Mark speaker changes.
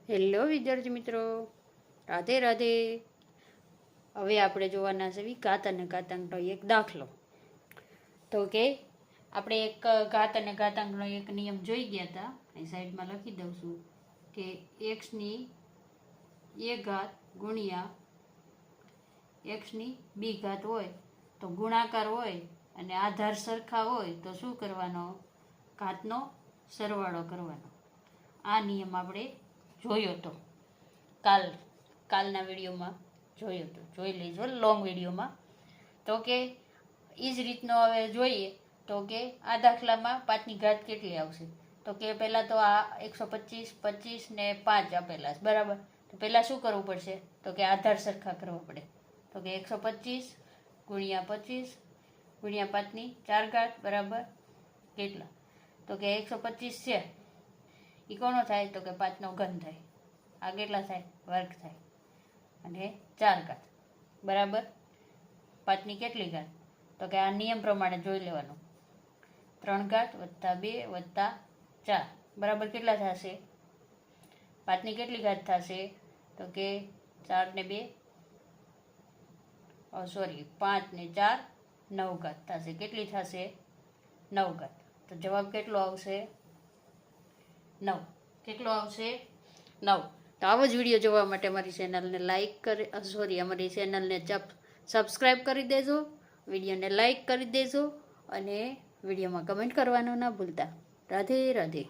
Speaker 1: Hello વિદ્યાર્થી મિત્રો, રાધે રાધે. હવે આપણે જોવાના છે ઘાત અને ઘાતાંકનો એક દાખલો. તો કે આપણે એક ઘાત અને ઘાતાંકનો એક નિયમ જોઈ ગયા હતા. અહીં સાઈડમાં લખી દઉં છું કે એક્સની એ ઘાત ગુણ્યા એક્સની બી ઘાત હોય તો ગુણાકાર હોય અને આધાર સરખા હોય તો શું કરવાનો? ઘાતનો સરવાળો કરવાનો. આ નિયમ આપણે જોયો તો કાલના વિડીયોમાં જોયો તો, જોઈ લેજો લોંગ વિડીયોમાં. તો કે એ જ રીતનો હવે જોઈએ તો કે આ દાખલામાં 5ની ઘાત કેટલી આવશે? તો કે પહેલાં તો આ 125, 25 ને 5 આપેલા છે, બરાબર. તો પહેલાં શું કરવું પડશે? તો કે આધાર સરખા કરવા પડે. તો કે 125 ગુણ્યા 25 ગુણ્યા 5ની 4 ઘાત બરાબર કેટલા? તો કે 125 છે એ કોનો થાય? તો કે 5નો ઘન થાય. આ કેટલા થાય? વર્ગ થાય. અને 4 ઘાત બરાબર 5ની કેટલી ઘાત? તો કે આ નિયમ પ્રમાણે જોઈ લેવાનું. 3 ઘાત વત્તા 2 વત્તા 4 બરાબર કેટલા થશે? 5ની કેટલી ઘાત થશે? તો કે 4 ને 2 5 ને 4 9 ઘાત થશે. કેટલી થશે? 9 ઘાત. તો જવાબ કેટલો આવશે? 9. કેટલો આવશે? 9. તો આવો જ વિડીયો જોવા માટે અમારી ચેનલને અમારી ચેનલને સબસ્ક્રાઈબ કરી દેજો, વિડીયોને લાઈક કરી દેજો અને વિડીયોમાં કમેન્ટ કરવાનું ના ભૂલતા. રાધે રાધે.